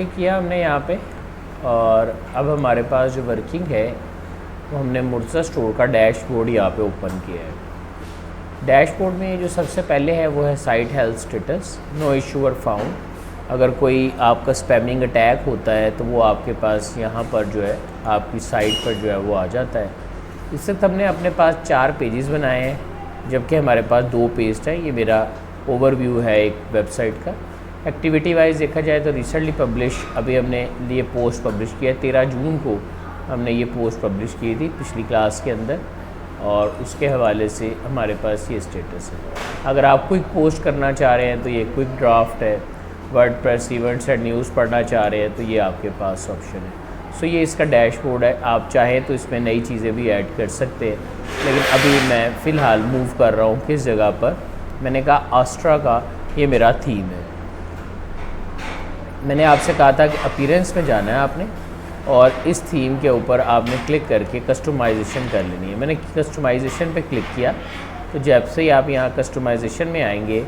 Click किया हमने यहाँ पे, और अब हमारे पास जो वर्किंग है वो हमने मुर्तज़ा स्टोर का डैशबोर्ड यहाँ पे ओपन किया है। डैशबोर्ड में जो सबसे पहले है वो है site health status, no issues found. अगर कोई आपका स्पैमिंग अटैक होता है तो वो आपके पास यहाँ पर जो है आपकी साइट पर जो है वो आ जाता है। इस वक्त हमने अपने पास 4 पेजेस बनाए हैं, जबकि हमारे पास 2 पेज हैं। ये मेरा ओवरव्यू है एक वेबसाइट का। एक्टिविटी वाइज देखा जाए तो रिसेंटली पब्लिश, अभी हमने ये पोस्ट पब्लिश किया 13 जून को हमने ये पोस्ट पब्लिश की थी पिछली क्लास के अंदर, और उसके हवाले से हमारे पास ये स्टेटस है। अगर आप क्विक पोस्ट करना चाह रहे हैं तो ये क्विक ड्राफ्ट है। वर्डप्रेस इवेंट्स एंड न्यूज़ पढ़ना चाह रहे हैं तो ये आपके पास ऑप्शन है। सो ये इसका डैशबोर्ड है। आप चाहें तो इसमें नई चीज़ें भी ऐड कर सकते हैं, लेकिन अभी मैं फ़िलहाल मूव कर रहा हूँ किस जगह पर। मैंने कहा आस्ट्रा का ये मेरा थीम है। मैंने आपसे कहा था कि अपीयरेंस में जाना है आपने, और इस थीम के ऊपर आपने क्लिक करके कस्टमाइजेशन कर लेनी है। मैंने कस्टमाइजेशन पे क्लिक किया तो जब से ही आप यहाँ कस्टमाइजेशन में आएंगे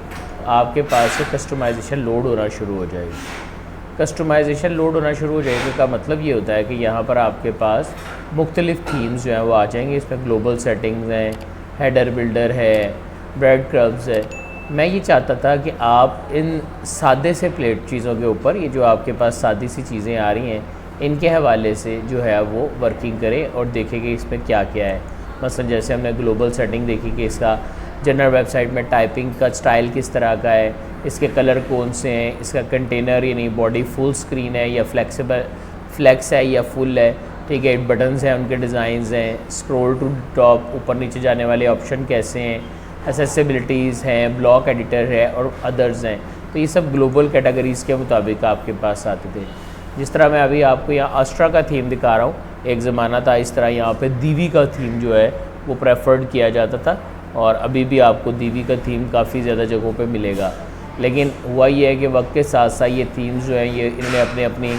आपके पास से कस्टमाइजेशन लोड होना शुरू हो जाएगी। कस्टमाइजेशन लोड होना शुरू हो जाएगी का मतलब ये होता है कि यहाँ पर आपके पास मुख्तलिफ़ थीम्स जो हैं वो आ जाएंगी। इसमें ग्लोबल सेटिंग्स हैं, हेडर बिल्डर है, ब्रेड क्रब्स है। मैं ये चाहता था कि आप इन सादे से प्लेट चीज़ों के ऊपर, ये जो आपके पास सादी सी चीज़ें आ रही हैं, इनके हवाले से जो है वो वर्किंग करें और देखें कि इसमें क्या क्या है। मसलन जैसे हमने ग्लोबल सेटिंग देखी कि इसका जनरल वेबसाइट में टाइपिंग का स्टाइल किस तरह का है, इसके कलर कौन से हैं, इसका कंटेनर यानी बॉडी फुल स्क्रीन है या फ्लेक्स है या फुल है, ठीक है, बटन्स हैं, उनके डिज़ाइंस हैं, स्क्रॉल टू टॉप ऊपर नीचे जाने वाले ऑप्शन कैसे हैं, एक्सेसिबिलिटीज़ हैं, ब्लॉक एडिटर है और अदर्स हैं। तो ये सब ग्लोबल कैटेगरीज़ के मुताबिक आपके पास आते थे। जिस तरह मैं अभी आपको यहाँ आस्ट्रा का थीम दिखा रहा हूँ, एक ज़माना था इस तरह यहाँ पे दीवी का थीम जो है वो प्रेफर्ड किया जाता था, और अभी भी आपको दीवी का थीम काफ़ी ज़्यादा जगहों पे मिलेगा। लेकिन हुआ ये है कि वक्त के साथ साथ ये थीम्स जो हैं ये इन्होंने अपनी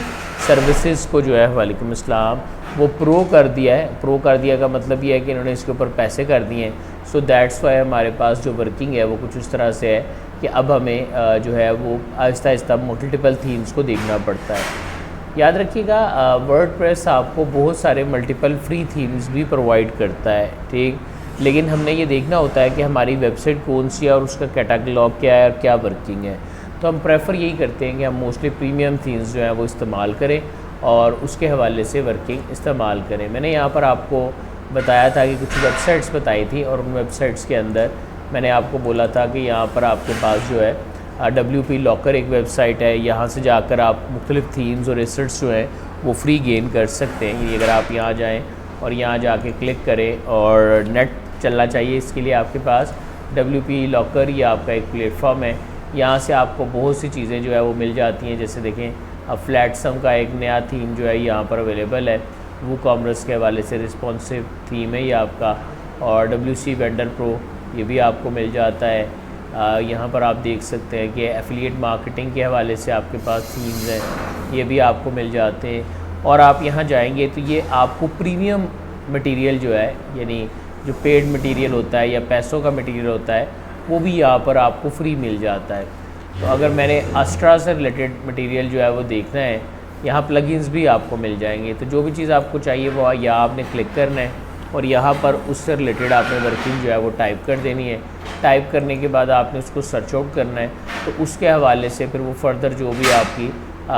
सर्विसेज को जो है, वालेकुम अस्सलाम, वो प्रो कर दिया है। प्रो कर दिया का मतलब ये है कि इन्होंने इसके ऊपर पैसे कर दिए हैं। सो दैट्स वाई हमारे पास जो वर्किंग है वो कुछ इस तरह से है कि अब हमें जो है वो आहिस्ता आहिस्ता मल्टीपल थीम्स को देखना पड़ता है। याद रखिएगा वर्डप्रेस आपको बहुत सारे मल्टीपल फ्री थीम्स भी प्रोवाइड करता है, ठीक, लेकिन हमने ये देखना होता है कि हमारी वेबसाइट कौन सी है और उसका कैटलॉग क्या है और क्या वर्किंग है। तो हम प्रेफर यही करते हैं कि हम मोस्टली प्रीमियम थीम्स जो हैं वो इस्तेमाल करें और उसके हवाले से वर्किंग इस्तेमाल करें। मैंने यहाँ पर आपको बताया था कि कुछ वेबसाइट्स बताई थी, और उन वेबसाइट्स के अंदर मैंने आपको बोला था कि यहाँ पर आपके पास जो है WP लॉकर एक वेबसाइट है, यहाँ से जाकर आप मुख्तलिफ़ थीम्स और रिसर्च जो हैं वो फ्री गेन कर सकते हैं। ये अगर आप यहाँ जाएँ और यहाँ जाके क्लिक करें, और नेट चलना चाहिए इसके लिए आपके पास, WP लॉकर ये आपका एक प्लेटफॉर्म है। यहाँ से आपको बहुत सी चीज़ें जो है वो मिल जाती हैं। जैसे देखें, अब फ्लैटसम का एक नया थीम जो है यहाँ पर अवेलेबल है, वो कॉमर्स के हवाले से रिस्पॉन्सिव थीम है ये आपका, और WC वेंडर प्रो ये भी आपको मिल जाता है। यहाँ पर आप देख सकते हैं कि एफिलिएट मार्केटिंग के हवाले से आपके पास थीम्स हैं, ये भी आपको मिल जाते हैं। और आप यहाँ जाएंगे तो ये आपको प्रीमियम मटेरियल जो है, यानी जो पेड मटेरियल होता है या पैसों का मटेरियल होता है, वो भी यहाँ पर आपको फ्री मिल जाता है। तो अगर मैंने आस्ट्रा से रिलेटेड मटेरियल जो है वो देखना है, यहाँ प्लगइन्स भी आपको मिल जाएंगे। तो जो भी चीज़ आपको चाहिए वो यहाँ आपने क्लिक करना है, और यहाँ पर उससे रिलेटेड आपने वर्किंग जो है वो टाइप कर देनी है। टाइप करने के बाद आपने उसको सर्च आउट करना है, तो उसके हवाले से फिर वो फर्दर जो भी आपकी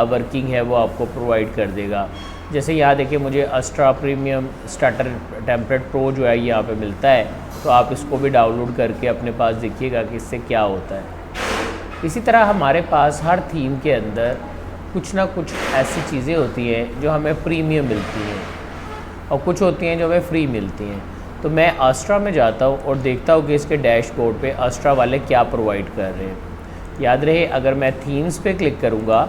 वर्किंग है वो आपको प्रोवाइड कर देगा। जैसे यहाँ देखिए, मुझे आस्ट्रा प्रीमियम स्टार्टर टेम्पलेट प्रो जो है यहाँ पे मिलता है, तो आप इसको भी डाउनलोड करके अपने पास देखिएगा कि इससे क्या होता है। इसी तरह हमारे पास हर थीम के अंदर कुछ ना कुछ ऐसी चीज़ें होती हैं जो हमें प्रीमियम मिलती हैं, और कुछ होती हैं जो हमें फ्री मिलती हैं। तो मैं आस्ट्रा में जाता हूँ और देखता हूँ कि इसके डैशबोर्ड पे आस्ट्रा वाले क्या प्रोवाइड कर रहे हैं। याद रहे, अगर मैं थीम्स पे क्लिक करूँगा,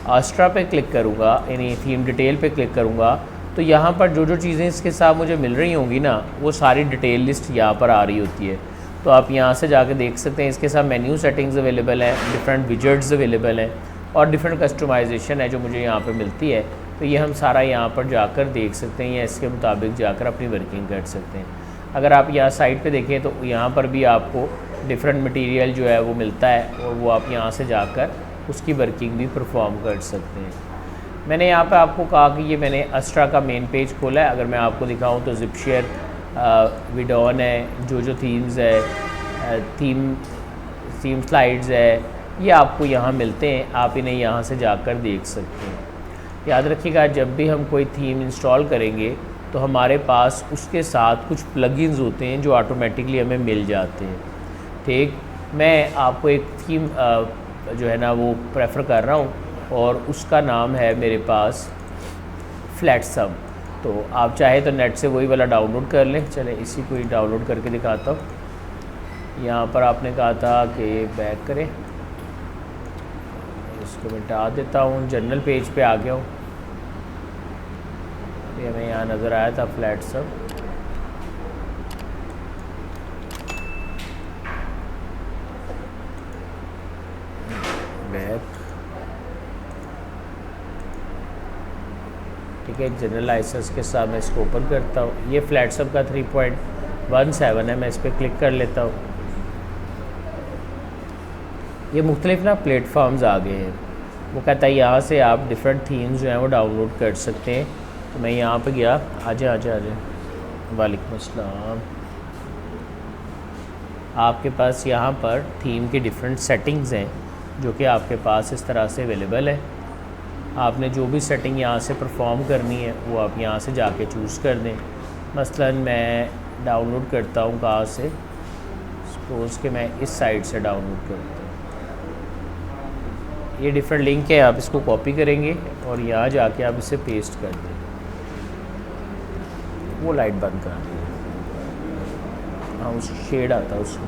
आस्ट्रा पे क्लिक करूँगा, यानी थीम डिटेल पे क्लिक करूँगा, तो यहाँ पर जो जो चीज़ें इसके साथ मुझे मिल रही होंगी ना, वो सारी डिटेल लिस्ट यहाँ पर आ रही होती है। तो आप यहाँ से जाकर देख सकते हैं, इसके साथ मेन्यू सेटिंग्स अवेलेबल हैं, डिफरेंट विजेट्स अवेलेबल हैं, और डिफरेंट कस्टमाइजेशन है जो मुझे यहाँ पे मिलती है। तो ये हम सारा यहाँ पर जाकर देख सकते हैं या इसके मुताबिक जाकर अपनी वर्किंग कर सकते हैं। अगर आप यहाँ साइट पे देखें तो यहाँ पर भी आपको डिफरेंट मटेरियल जो है वो मिलता है, और वो आप यहाँ से जाकर उसकी वर्किंग भी परफॉर्म कर सकते हैं। मैंने यहाँ पे आपको कहा कि ये मैंने अस्ट्रा का मेन पेज खोला है। अगर मैं आपको दिखाऊँ तो ज़िपशेयर, विडॉन है, जो थीम्स है, थीम स्लाइड्स है, ये आपको यहाँ मिलते हैं। आप इन्हें यहाँ से जाकर देख सकते हैं। याद रखिएगा, जब भी हम कोई थीम इंस्टॉल करेंगे तो हमारे पास उसके साथ कुछ प्लगइन्स होते हैं जो ऑटोमेटिकली हमें मिल जाते हैं। ठीक, मैं आपको एक थीम जो है ना वो प्रेफर कर रहा हूँ और उसका नाम है मेरे पास फ्लैटसम। तो आप चाहे तो नेट से वही वाला डाउनलोड कर लें। चलें इसी को ही डाउनलोड करके दिखाता हूँ। यहाँ पर आपने कहा था कि बैक करें, इसको मिटा देता हूँ। जनरल पेज पे आ गया हूँ। ये हमें यहाँ नज़र आया था फ्लैटसम। बैक, ठीक है। जनरल लाइसेंस के साथ मैं इसको ओपन करता हूँ। ये फ्लैटसम का 3.17 है। मैं इस पर क्लिक कर लेता हूँ। ये मुख्तलिफ ना प्लेटफॉर्म्स आ गए हैं। वो कहता है यहाँ से आप डिफरेंट थीम्स जो हैं वो डाउनलोड कर सकते हैं। तो मैं यहाँ पे गया। आजा आजा आजा, वालेकुम अस्सलाम। आपके पास यहाँ पर थीम के डिफरेंट सेटिंग्स हैं जो कि आपके पास इस तरह से अवेलेबल है। आपने जो भी सेटिंग यहाँ से परफॉर्म करनी है वो आप यहाँ से जाके चूज़ कर दें। मसलन मैं डाउनलोड करता हूँ कहाँ से, सपोज़ कि मैं इस साइट से डाउनलोड करता हूँ। ये डिफरेंट लिंक है, आप इसको कॉपी करेंगे और यहाँ जाके आप इसे पेस्ट कर दें। वो लाइट बंद कर दें, हाँ उस शेड आता है उसमें,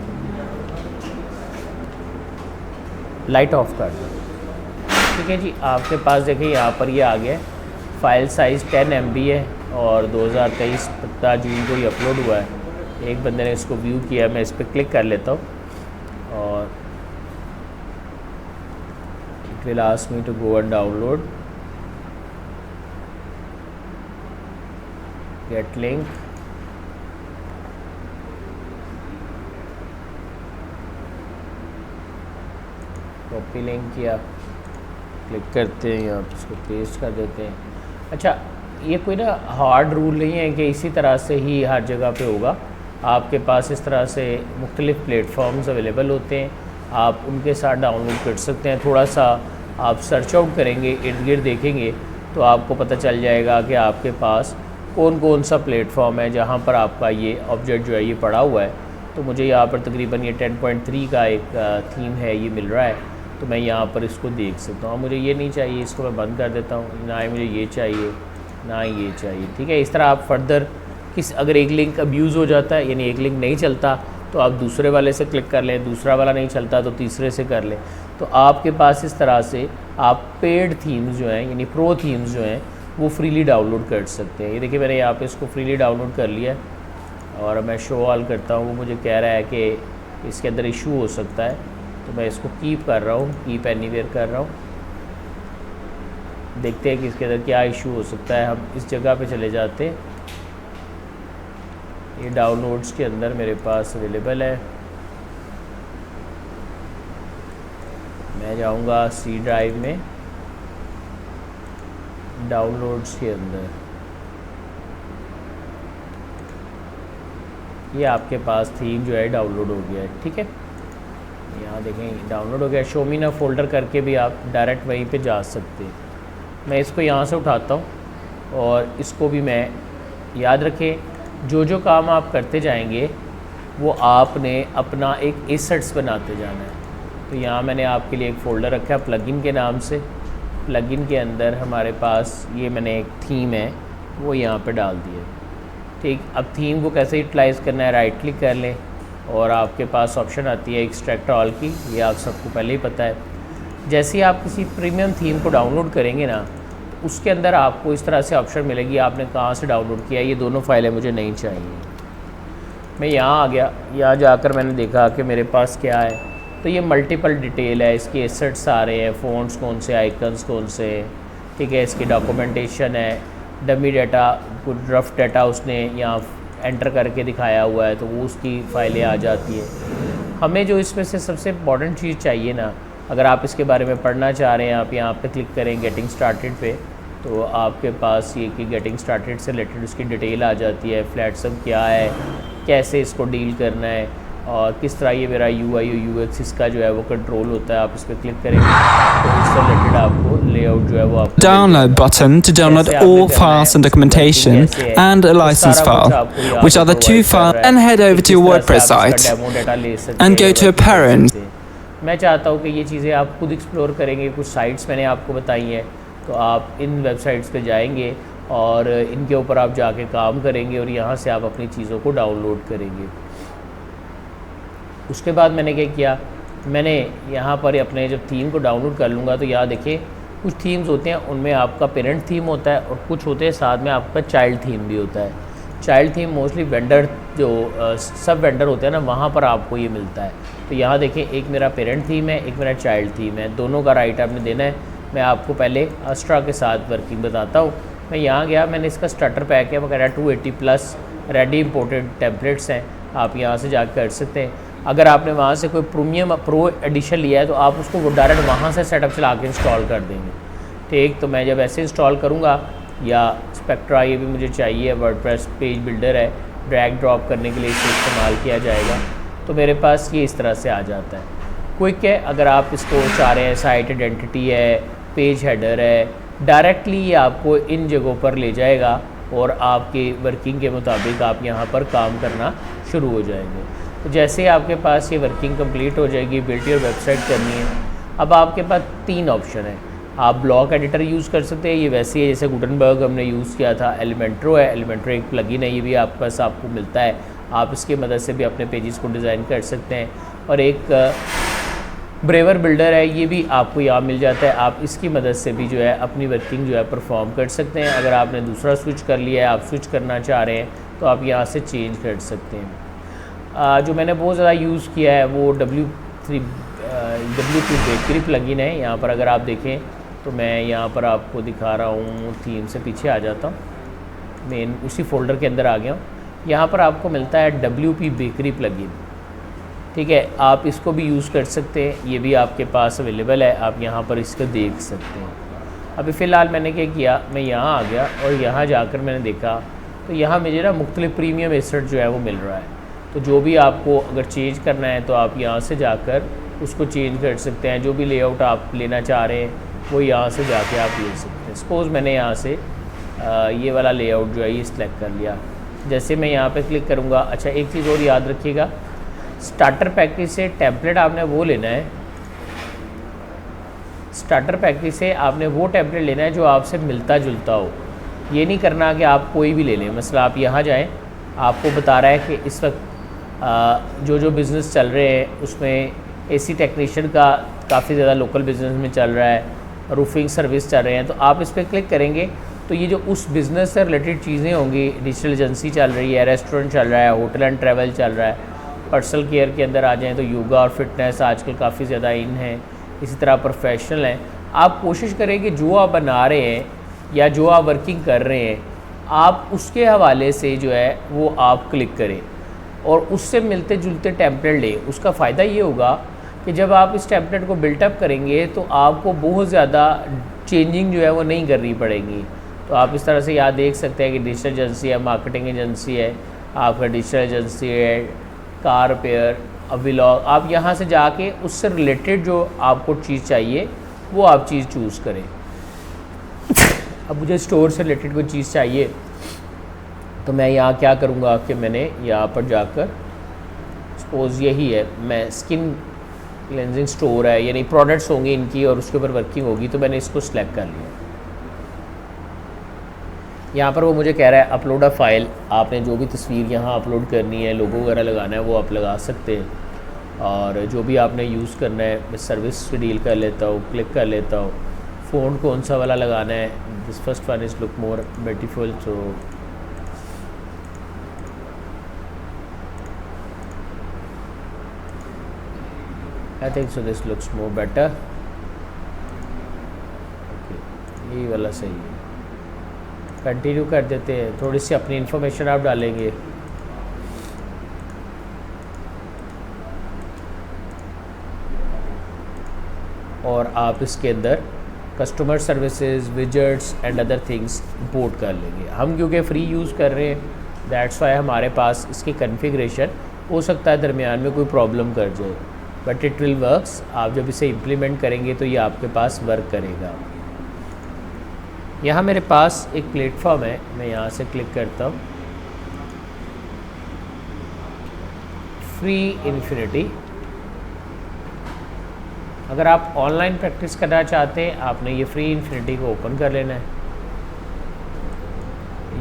लाइट ऑफ कर दें। ठीक है जी, आपके पास देखिए यहाँ पर ये आ गया। फ़ाइल साइज़ 10 MB है और 2023 जून को ही अपलोड हुआ है। एक बंदे ने इसको व्यू किया। मैं इस पर क्लिक कर लेता हूँ और it will ask me to go and download, get link. Copy link किया, क्लिक करते हैं, यहाँ पर इसको पेस्ट कर देते हैं। अच्छा, ये कोई ना हार्ड रूल नहीं है कि इसी तरह से ही हर जगह पे होगा। आपके पास इस तरह से मुख्तलिफ़ प्लेटफॉर्म्स अवेलेबल होते हैं, आप उनके साथ डाउनलोड कर सकते हैं। थोड़ा सा आप सर्च आउट करेंगे, इर्द गिर्द देखेंगे तो आपको पता चल जाएगा कि आपके पास कौन कौन सा प्लेटफॉर्म है जहाँ पर आपका ये ऑब्जेक्ट जो है ये पड़ा हुआ है। तो मुझे यहाँ पर तकरीबन ये 10.3 का एक थीम है ये मिल रहा है। तो मैं यहाँ पर इसको देख सकता हूँ। मुझे ये नहीं चाहिए, इसको मैं बंद कर देता हूँ। ना ही मुझे ये चाहिए, ना ही ये चाहिए। ठीक है, इस तरह आप फर्दर अगर एक लिंक अब्यूज़ हो जाता है, यानी एक लिंक नहीं चलता, तो आप दूसरे वाले से क्लिक कर लें, दूसरा वाला नहीं चलता तो तीसरे से कर लें। तो आपके पास इस तरह से आप पेड थीम्स जो हैं, यानी प्रो थीम्स जो हैं, वो फ्रीली डाउनलोड कर सकते हैं। ये देखिए मैंने यहाँ पे इसको फ्रीली डाउनलोड कर लिया है और मैं शो ऑल करता हूँ। वो मुझे कह रहा है कि इसके अंदर इशू हो सकता है, तो मैं इसको कीप कर रहा हूँ, कीप एनीवेयर कर रहा हूँ। देखते हैं कि इसके अंदर क्या इशू हो सकता है। हम इस जगह पे चले जाते हैं। ये डाउनलोड्स के अंदर मेरे पास अवेलेबल है। मैं जाऊँगा सी ड्राइव में, डाउनलोड्स के अंदर ये आपके पास थीम जो है डाउनलोड हो गया है। ठीक है, यहाँ देखें डाउनलोड हो गया। शो मी ना फोल्डर करके भी आप डायरेक्ट वहीं पे जा सकते हैं। मैं इसको यहाँ से उठाता हूँ और इसको भी मैं, याद रखें जो काम आप करते जाएंगे वो आपने अपना एक एसेट्स बनाते जाना है। तो यहाँ मैंने आपके लिए एक फ़ोल्डर रखा है प्लगइन के नाम से। प्लगइन के अंदर हमारे पास ये मैंने एक थीम है वो यहाँ पे डाल दी है। ठीक, अब थीम को कैसे यूटिलाइज़ करना है, राइट क्लिक कर लें और आपके पास ऑप्शन आती है एक्सट्रैक्ट ऑल की। ये आप सबको पहले ही पता है। जैसे ही आप किसी प्रीमियम थीम को डाउनलोड करेंगे ना, तो उसके अंदर आपको इस तरह से ऑप्शन मिलेगी आपने कहाँ से डाउनलोड किया। ये दोनों फाइलें मुझे नहीं चाहिए। मैं यहाँ आ गया, यहाँ जाकर मैंने देखा कि मेरे पास क्या है। तो ये मल्टीपल डिटेल है, इसके एसेट्स आ रहे हैं, फ़ॉन्ट्स कौन से, आइकन्स कौन से, ठीक है, इसकी डॉक्यूमेंटेशन है, डमी डाटा, कुछ रफ डाटा उसने यहाँ एंटर करके दिखाया हुआ है तो वो उसकी फ़ाइलें आ जाती है। हमें जो इसमें से सबसे इम्पॉर्टेंट चीज़ चाहिए ना, अगर आप इसके बारे में पढ़ना चाह रहे हैं, आप यहाँ पे क्लिक करें गेटिंग स्टार्टेड पे, तो आपके पास ये कि गेटिंग स्टार्टेड से रिलेटेड उसकी डिटेल आ जाती है, फ्लैट सब क्या है, कैसे इसको डील करना है और किस तरह ये मेरा UI और UX इसका जो है वो कंट्रोल होता है। आप इस पर क्लिक करेंगे तो इससे रिलेटेड आपको लेआउट जो है वो आपको download button to download all files and documentation and a license file, which are the two files, and head over to your WordPress site and go to Apparent. मैं चाहता हूँ कि ये चीज़ें आप खुद एक्सप्लोर करेंगे। कुछ साइट्स मैंने आपको बताई हैं, तो आप इन वेबसाइट्स पे जाएंगे और इनके ऊपर आप जाके काम करेंगे और यहाँ से आप अपनी चीज़ों को डाउनलोड करेंगे। उसके बाद मैंने क्या किया, मैंने यहाँ पर अपने जब थीम को डाउनलोड कर लूँगा तो यहाँ देखिए कुछ थीम्स होते हैं, उनमें आपका पेरेंट थीम होता है और कुछ होते हैं साथ में आपका चाइल्ड थीम भी होता है। चाइल्ड थीम मोस्टली वेंडर जो सब वेंडर होते हैं ना, वहाँ पर आपको ये मिलता है। तो यहाँ देखिए एक मेरा पेरेंट थीम है, एक मेरा चाइल्ड थीम है, दोनों का राइट आपने देना है। मैं आपको पहले अस्ट्रा के साथ वर्किंग बताता हूँ। मैं यहाँ गया, मैंने इसका स्टार्टर पैक है, वो कह रहा है 280+ रेडी इंपोर्टेड टेम्पलेट्स हैं, आप यहाँ से जा कर सकते हैं। अगर आपने वहाँ से कोई प्रीमियम प्रो एडिशन लिया है तो आप उसको वो डायरेक्ट वहाँ से सेटअप चला के इंस्टॉल कर देंगे। ठीक, तो मैं जब ऐसे इंस्टॉल करूँगा, या स्पेक्ट्रा ये भी मुझे चाहिए, वर्डप्रेस पेज बिल्डर है, ड्रैग ड्रॉप करने के लिए इसे इस्तेमाल किया जाएगा, तो मेरे पास ये इस तरह से आ जाता है। क्विक है, अगर आप इसको चाह रहे हैं, साइट आइडेंटिटी है, पेज हेडर है, डायरेक्टली ये आपको इन जगहों पर ले जाएगा और आपके वर्किंग के मुताबिक आप यहाँ पर काम करना शुरू हो जाएंगे। तो जैसे ही आपके पास ये वर्किंग कंप्लीट हो जाएगी, बिल्ड योर वेबसाइट करनी है, अब आपके पास 3 ऑप्शन है। आप ब्लॉक एडिटर यूज़ कर सकते हैं, ये वैसे ही है जैसे गुटनबर्ग हमने यूज़ किया था। एलिमेंट्रो है, एलिमेंट्रो एक प्लगइन है, ये भी आपके पास आपको मिलता है, आप इसकी मदद से भी अपने पेजेस को डिज़ाइन कर सकते हैं। और एक ब्रेवर बिल्डर है, ये भी आपको यहाँ मिल जाता है, आप इसकी मदद से भी जो है अपनी वर्किंग जो है परफॉर्म कर सकते हैं। अगर आपने दूसरा स्विच कर लिया है, आप स्विच करना चाह रहे हैं, तो आप यहाँ से चेंज कर सकते हैं। जो मैंने बहुत ज़्यादा यूज़ किया है वो WP बेकरी प्लगइन है। यहाँ पर अगर आप देखें तो मैं यहाँ पर आपको दिखा रहा हूँ, थीम से पीछे आ जाता हूँ, मेन उसी फोल्डर के अंदर आ गया हूँ। यहाँ पर आपको मिलता है WP बेकरी प्लगइन, ठीक है, आप इसको भी यूज़ कर सकते हैं, ये भी आपके पास अवेलेबल है, आप यहाँ पर इसको देख सकते हैं। अभी फ़िलहाल मैंने क्या किया, मैं यहाँ आ गया और यहाँ जाकर मैंने देखा तो यहाँ मुझे ना मुख्तलिफ प्रीमियम एसेट जो है वो मिल रहा है। तो जो भी आपको अगर चेंज करना है तो आप यहाँ से जाकर उसको चेंज कर सकते हैं। जो भी लेआउट आप लेना चाह रहे हैं वो यहाँ से जाके आप ले सकते हैं। सपोज़ मैंने यहाँ से ये वाला लेआउट जो है ये सिलेक्ट कर लिया। जैसे मैं यहाँ पे क्लिक करूँगा, अच्छा एक चीज़ और याद रखिएगा, स्टार्टर पैकेज से टेम्पलेट आपने वो लेना है, स्टार्टर पैकेज से आपने वो टेम्पलेट लेना है जो आपसे मिलता जुलता हो। ये नहीं करना कि आप कोई भी ले लें। मसला आप यहाँ जाएँ, आपको बता रहा है कि इस वक्त जो बिज़नेस चल रहे हैं उसमें AC टेक्नीशियन का काफ़ी ज़्यादा लोकल बिज़नेस में चल रहा है, रूफिंग सर्विस चल रहे हैं, तो आप इस पर क्लिक करेंगे तो ये जो उस बिज़नेस से रिलेटेड चीज़ें होंगी, डिजिटल एजेंसी चल रही है, रेस्टोरेंट चल रहा है, होटल एंड ट्रैवल चल रहा है, पर्सनल केयर के अंदर आ जाएँ तो योगा और फिटनेस आजकल काफ़ी ज़्यादा इन है, इसी तरह प्रोफेशनल हैं। आप कोशिश करें कि जो आप बना रहे हैं या जो आप वर्किंग कर रहे हैं, आप उसके हवाले से जो है वो आप क्लिक करें और उससे मिलते जुलते टेम्पलेट लें। उसका फ़ायदा ये होगा कि जब आप इस टेम्पलेट को बिल्टअप करेंगे तो आपको बहुत ज़्यादा चेंजिंग जो है वो नहीं करनी पड़ेगी। तो आप इस तरह से यहाँ देख सकते हैं कि डिजिटल एजेंसी है, मार्केटिंग एजेंसी है, आपका डिजिटल एजेंसी है, कार रिपेयर, व्लॉग, आप यहाँ से जाके उससे रिलेटेड जो आपको चीज़ चाहिए वो आप चीज़ चूज़ करें। अब मुझे स्टोर से रिलेटेड कोई चीज़ चाहिए तो मैं यहाँ क्या करूँगा कि मैंने यहाँ पर जाकर, सपोज़ यही है, मैं स्किन क्लेंजिंग स्टोर है, यानी प्रोडक्ट्स होंगे इनकी और उसके ऊपर वर्किंग होगी, तो मैंने इसको सिलेक्ट कर लिया। यहाँ पर वो मुझे कह रहा है अपलोड अ फाइल, आपने जो भी तस्वीर यहाँ अपलोड करनी है, लोगो वगैरह लगाना है वो आप लगा सकते हैं। और जो भी आपने यूज़ करना है, मैं सर्विस से डील कर लेता हूँ, क्लिक कर लेता हूँ, फ़ॉन्ट कौन सा वाला लगाना है, this first one is look more beautiful, तो I think so this looks more better. Okay, यही वाला सही है, कंटिन्यू कर देते हैं। थोड़ी सी अपनी इन्फॉर्मेशन आप डालेंगे, और आप इसके अंदर customer services, widgets and other things import कर लेंगे। हम क्योंकि फ्री यूज़ कर रहे हैं, दैट्स वाई हमारे पास इसकी कन्फिग्रेशन हो सकता है दरमियान में कोई प्रॉब्लम कर जाए, बट इट विल वर्क्स। आप जब इसे इम्प्लीमेंट करेंगे तो ये आपके पास वर्क करेगा। यहाँ मेरे पास एक प्लेटफॉर्म है, मैं यहाँ से क्लिक करता हूँ, फ्री इन्फिनिटी। अगर आप ऑनलाइन प्रैक्टिस करना चाहते हैं, आपने ये फ्री इन्फिनिटी को ओपन कर लेना है,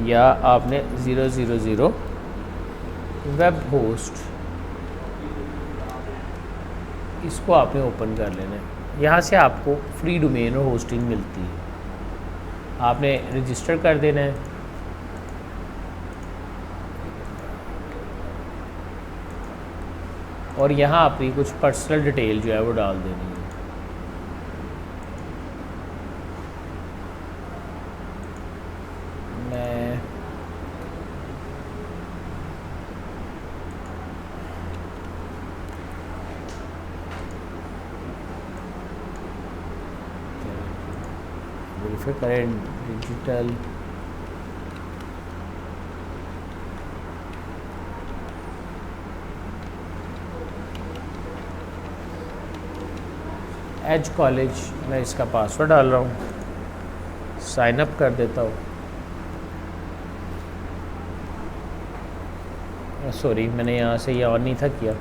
या आपने 000 वेब होस्ट, इसको आपने ओपन कर लेना है। यहाँ से आपको फ्री डोमेन और होस्टिंग मिलती है, आपने रजिस्टर कर देना है। और यहाँ अपनी कुछ पर्सनल डिटेल जो है वो डाल देनी है। मैं वेरीफाई करें डिजिटल एज कॉलेज, मैं इसका पासवर्ड डाल रहा हूँ, साइन अप कर देता हूँ। सॉरी, मैंने यहाँ से ये ऑन नहीं था किया।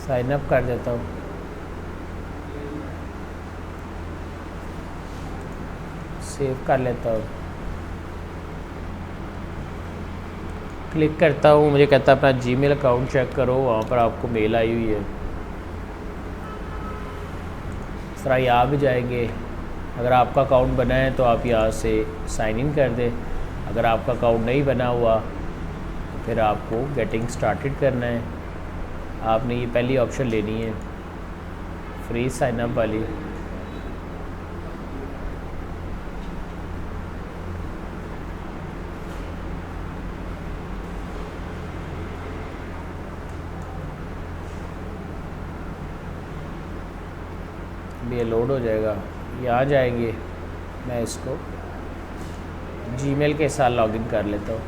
साइन अप कर देता हूँ। सेव कर लेता हूँ, क्लिक करता हूँ। मुझे कहता है अपना जीमेल अकाउंट चेक करो, वहाँ पर आपको मेल आई हुई है। इस तरह यहाँ भी जाएंगे। अगर आपका अकाउंट बना है तो आप यहाँ से साइन इन कर दें। अगर आपका अकाउंट नहीं बना हुआ तो फिर आपको गेटिंग स्टार्टेड करना है। आपने ये पहली ऑप्शन लेनी है, फ्री साइन अप वाली। ये लोड हो जाएगा, यहाँ जाएंगे। मैं इसको जीमेल के साथ लॉगिन कर लेता हूँ।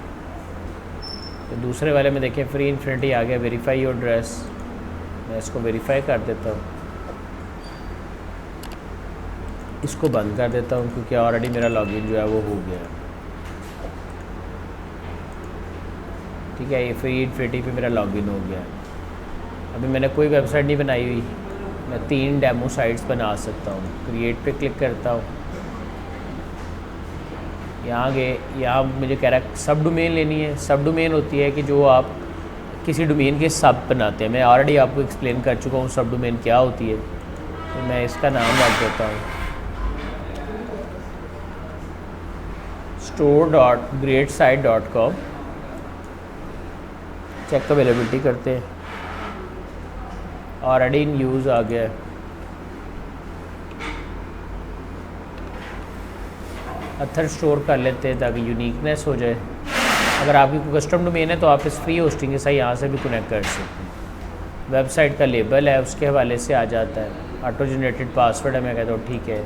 तो दूसरे वाले में देखिए फ्री इन्फिनिटी आ गया, वेरीफाई योर एड्रेस। मैं इसको वेरीफाई कर देता हूँ, इसको बंद कर देता हूँ क्योंकि ऑलरेडी मेरा लॉगिन जो है वो हो गया। ठीक है, ये फ्री इन्फिनिटी पे मेरा लॉगिन हो गया। अभी मैंने कोई वेबसाइट नहीं बनाई हुई, मैं 3 डेमो साइट्स बना सकता हूँ। क्रिएट पे क्लिक करता हूँ, यहाँ गए, यहाँ मुझे कह रहा है सब डोमेन लेनी है। सब डोमेन होती है कि जो आप किसी डोमेन के सब बनाते हैं। मैं ऑलरेडी आपको एक्सप्लेन कर चुका हूँ सब डोमेन क्या होती है, तो मैं इसका नाम रख देता हूँ store.greatsite.com। चेक अवेलेबिलिटी करते हैं, ऑलरेडी इन यूज़ आ गया है। अथर स्टोर कर लेते हैं ताकि यूनिकनेस हो जाए। अगर आपकी कोई कस्टम डोमेन है तो आप इस फ्री होस्टिंग के साथ यहाँ से भी कनेक्ट कर सकते हैं। वेबसाइट का लेबल है, उसके हवाले से आ जाता है। ऑटो जनरेटेड पासवर्ड है, मैं कहता हूँ ठीक है,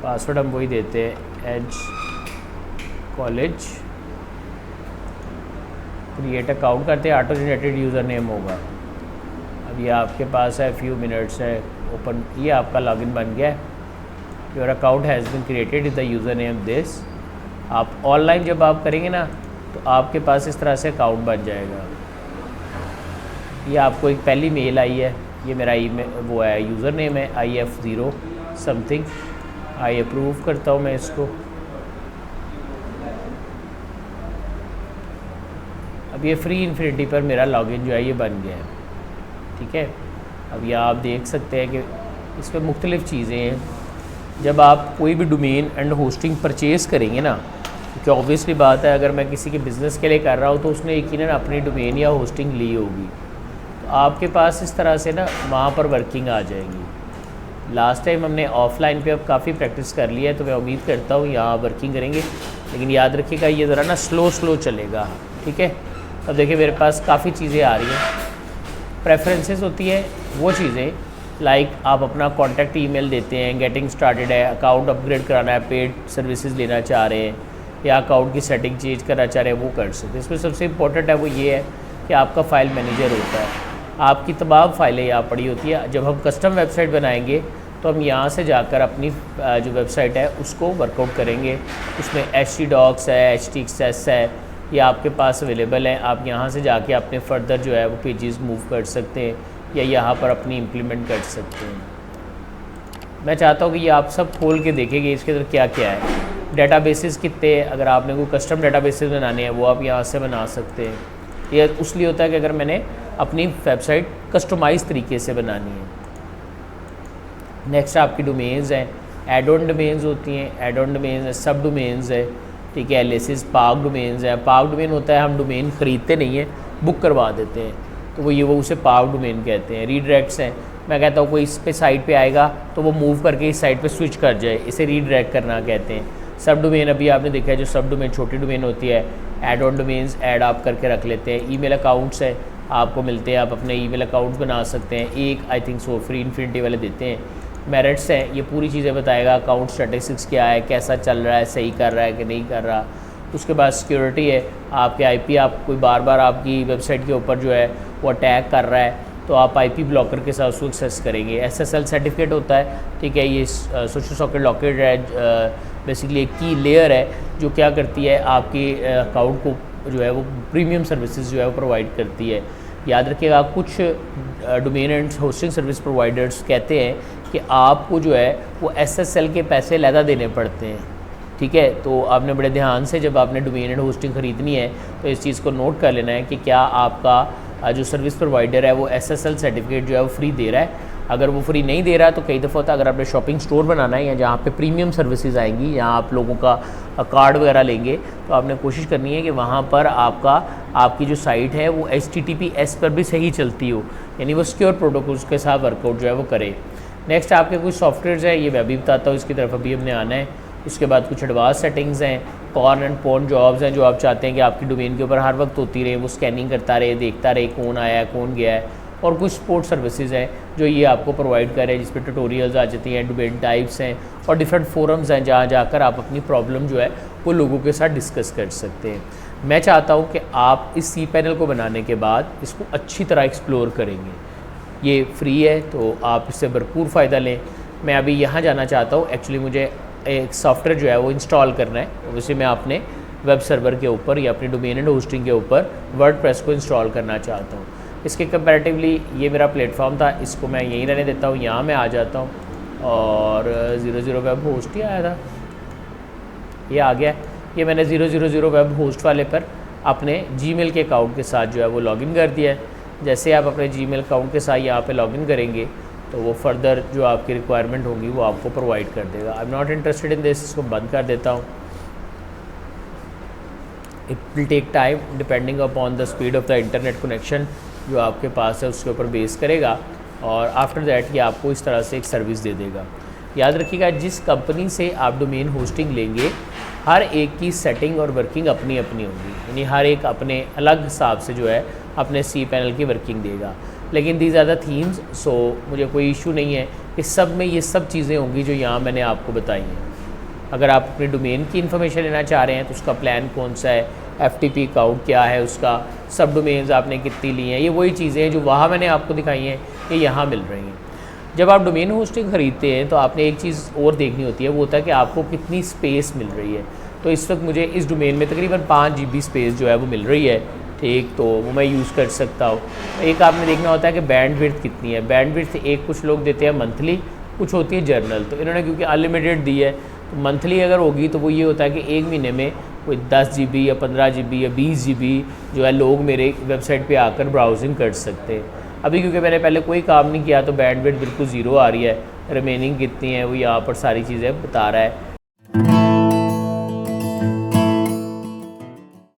पासवर्ड हम वही देते हैं, एज कॉलेज। क्रिएट अकाउंट करते हैं, ऑटो जनरेटेड यूज़र नेम होगा। अब ये आपके पास है, फ्यू मिनट्स है ओपन। ये आपका लॉगिन बन गया है। Your account has been created with the user name this. आप ऑनलाइन जब आप करेंगे ना तो आपके पास इस तरह से अकाउंट बन जाएगा। ये आपको एक पहली मेल आई है, ये मेरा वो है यूज़र नेम है IF0 समथिंग। आई अप्रूव करता हूँ मैं इसको। अब ये फ्री इन्फिनिटी पर मेरा लॉगिन जो है ये बन गया है। ठीक है, अब यह आप देख सकते हैं कि इस पर मुख्तलिफ़ चीज़ें हैं। जब आप कोई भी डोमेन एंड होस्टिंग परचेज़ करेंगे ना, क्योंकि ऑब्वियसली बात है अगर मैं किसी के बिज़नेस के लिए कर रहा हूँ तो उसने यकीनन अपनी डोमेन या होस्टिंग ली होगी, तो आपके पास इस तरह से ना वहाँ पर वर्किंग आ जाएंगी। लास्ट टाइम हमने ऑफलाइन पे अब काफ़ी प्रैक्टिस कर लिया है, तो मैं उम्मीद करता हूँ यहाँ वर्किंग करेंगे। लेकिन याद रखिएगा ये ज़रा ना स्लो चलेगा। ठीक है, अब देखिए मेरे पास काफ़ी चीज़ें आ रही हैं। प्रेफरेंसेस होती है वो चीज़ें लाइक आप अपना कॉन्टैक्ट ईमेल देते हैं, गेटिंग स्टार्टेड है, अकाउंट अपग्रेड कराना है, पेड सर्विसेज लेना चाह रहे हैं या अकाउंट की सेटिंग चेंज करना चाह रहे हैं, वो कर सकते हैं। इसमें सबसे इंपॉर्टेंट है वो ये है कि आपका फ़ाइल मैनेजर होता है, आपकी तमाम फाइलें यहाँ पड़ी होती है। जब हम कस्टम वेबसाइट बनाएंगे तो हम यहाँ से जाकर अपनी जो वेबसाइट है उसको वर्कआउट करेंगे। उसमें htdocs है, htxs है, ये आपके पास अवेलेबल है। आप यहाँ से जाके अपने फर्दर जो है वो पेजेस मूव कर सकते हैं या यहाँ पर अपनी इम्प्लीमेंट कर सकते हैं। मैं चाहता हूँ कि ये आप सब खोल के देखेंगे इसके अंदर क्या क्या है। डेटाबेसेस कितने, अगर आपने कोई कस्टम डेटाबेसेस बनाने हैं वो आप यहाँ से बना सकते हैं। ये उसलिए होता है कि अगर मैंने अपनी वेबसाइट कस्टमाइज़ तरीके से बनानी है। नेक्स्ट आपकी डोमेन्स हैं, एड ऑन डोमेन्स होती हैं, एड ऑन डोमेन्स है, सब डोमेन्स है, ठीक है। एलिसिस पार्क डोमेन्स है। पार्क डोमेन होता है हम डोमेन ख़रीदते नहीं हैं, बुक करवा देते हैं, तो वो उसे पार्क डोमेन कहते हैं। रीडायरेक्ट्स हैं, मैं कहता हूँ कोई इस पे साइट पे आएगा तो वो मूव करके इस साइट पे स्विच कर जाए, इसे रीडायरेक्ट करना कहते हैं। सब डोमेन अभी आपने देखा है, जो सब डोमेन छोटी डोमेन होती है, एड ऑन डोमेन्स ऐड आप करके रख लेते हैं। ईमेल अकाउंट्स है आपको मिलते हैं, आप अपने ईमेल अकाउंट्स बना सकते हैं। एक आई थिंक सो फ्री इन्फिनिटी वाले देते हैं। मेरिट्स हैं, ये पूरी चीज़ें बताएगा, अकाउंट स्टैटिस्टिक्स क्या है, कैसा चल रहा है, सही कर रहा है कि नहीं कर रहा। उसके बाद सिक्योरिटी है, आपके आईपी आप कोई बार बार आपकी वेबसाइट के ऊपर जो है वो अटैक कर रहा है तो आप आईपी ब्लॉकर के साथ उसको एक्सेस करेंगे। एसएसएल सर्टिफिकेट होता है, ठीक है। ये सोशल सॉकेट लॉकेट है, बेसिकली एक की लेयर है जो क्या करती है आपकी अकाउंट को जो है वो प्रीमियम सर्विसेज जो है वो प्रोवाइड करती है। याद रखिएगा कुछ domain and hosting service providers कहते हैं कि आपको जो है वो एसएसएल के पैसे अलग देने पड़ते हैं, ठीक है। तो आपने बड़े ध्यान से जब आपने डोमेन एंड होस्टिंग ख़रीदनी है तो इस चीज़ को नोट कर लेना है कि क्या आपका जो सर्विस प्रोवाइडर है वो एसएसएल सर्टिफिकेट जो है वो फ्री दे रहा है। अगर वो फ्री नहीं दे रहा तो कई दफ़ा होता है अगर आपने शॉपिंग स्टोर बनाना है या जहाँ पे प्रीमियम सर्विसेज आएंगी, यहाँ आप लोगों का कार्ड वगैरह लेंगे, तो आपने कोशिश करनी है कि वहाँ पर आपकी जो साइट है वो HTTPS पर भी सही चलती हो, यानी वो सिक्योर प्रोटोकॉल्स के साथ वर्कआउट जो है वो करे। नेक्स्ट आपके कुछ सॉफ्टवेयर्स हैं, ये मैं भी बताता हूँ, इसकी तरफ अभी हमने आना है। उसके बाद कुछ एडवांस सेटिंग्स हैं, कॉर्न एंड पॉन जॉब्स हैं जो आप चाहते हैं कि आपकी डोमेन के ऊपर हर वक्त होती रहे, वो स्कैनिंग करता रहे, देखता रहे कौन आया है कौन गया है। और कुछ सपोर्ट सर्विसेज हैं जो ये आपको प्रोवाइड कर रहे हैं, जिसपे ट्यूटोरियल्स आ जाती हैं, डोमेन टाइप्स हैं और डिफरेंट फोरम्स हैं जहाँ जाकर आप अपनी प्रॉब्लम जो है वो लोगों के साथ डिस्कस कर सकते हैं। मैं चाहता हूँ कि आप इस cPanel को बनाने के बाद इसको अच्छी तरह एक्सप्लोर करेंगे। ये फ्री है तो आप इससे भरपूर फ़ायदा लें। मैं अभी यहाँ जाना चाहता हूँ, एक्चुअली मुझे एक सॉफ्टवेयर जो है वो इंस्टॉल करना है, वैसे मैं अपने वेब सर्वर के ऊपर या अपनी डोमेन एंड होस्टिंग के ऊपर वर्डप्रेस को इंस्टॉल करना चाहता हूँ। इसके कंपैरेटिवली ये मेरा प्लेटफॉर्म था, इसको मैं यहीं रहने देता हूँ, यहाँ मैं आ जाता हूँ और 00 वेब होस्ट ही आया था, ये आ गया। ये मैंने 000 वेब होस्ट वाले पर अपने जीमेल के अकाउंट के साथ जो है वो लॉगिन कर दिया है। जैसे आप अपने जीमेल अकाउंट के साथ यहाँ पे लॉगिन करेंगे तो वो फर्दर जो आपकी रिक्वायरमेंट होगी वो आपको प्रोवाइड कर देगा। I am not interested in this, इसको बंद कर देता हूँ। It will take time depending upon the speed of the internet connection जो आपके पास है उसके ऊपर बेस करेगा, और आफ्टर दैट ये आपको इस तरह से एक सर्विस दे देगा। याद रखिएगा जिस कंपनी से आप डोमेन होस्टिंग लेंगे हर एक की सेटिंग और वर्किंग अपनी अपनी होगी, यानी हर एक अपने अलग हिसाब से जो है अपने cPanel की वर्किंग देगा। लेकिन दीज आर द थीम्स, सो मुझे कोई इशू नहीं है कि सब में ये सब चीज़ें होंगी जो यहाँ मैंने आपको बताई हैं। अगर आप अपने डोमेन की इन्फॉर्मेशन लेना चाह रहे हैं तो उसका प्लान कौन सा है, FTP अकाउंट क्या है उसका, सब डोमेन्स आपने कितनी ली हैं, ये वही चीज़ें हैं जो वहाँ मैंने आपको दिखाई हैं, ये यहाँ मिल रही हैं। जब आप डोमेन होस्टिंग ख़रीदते हैं तो आपने एक चीज़ और देखनी होती है, वो होता है कि आपको कितनी स्पेस मिल रही है। तो इस वक्त मुझे इस डोमेन में तकरीबन 5 GB स्पेस जो है वो मिल रही है, ठीक, तो वो मैं यूज़ कर सकता हूँ। एक आपने देखना होता है कि बैंडविड्थ कितनी है। बैंडविड्थ एक कुछ लोग देते हैं मंथली, कुछ होती है जर्नल, तो इन्होंने क्योंकि अनलिमिटेड दी है तो मंथली अगर होगी तो वो ये होता है कि एक महीने में कोई 10 GB या 15 GB या 20 GB जो है लोग मेरे वेबसाइट पे आकर ब्राउजिंग कर सकते हैं। अभी क्योंकि मैंने पहले कोई काम नहीं किया तो बैंडविड्थ बिल्कुल ज़ीरो आ रही है। रिमेनिंग कितनी है वो यहाँ पर सारी चीज़ें बता रहा है।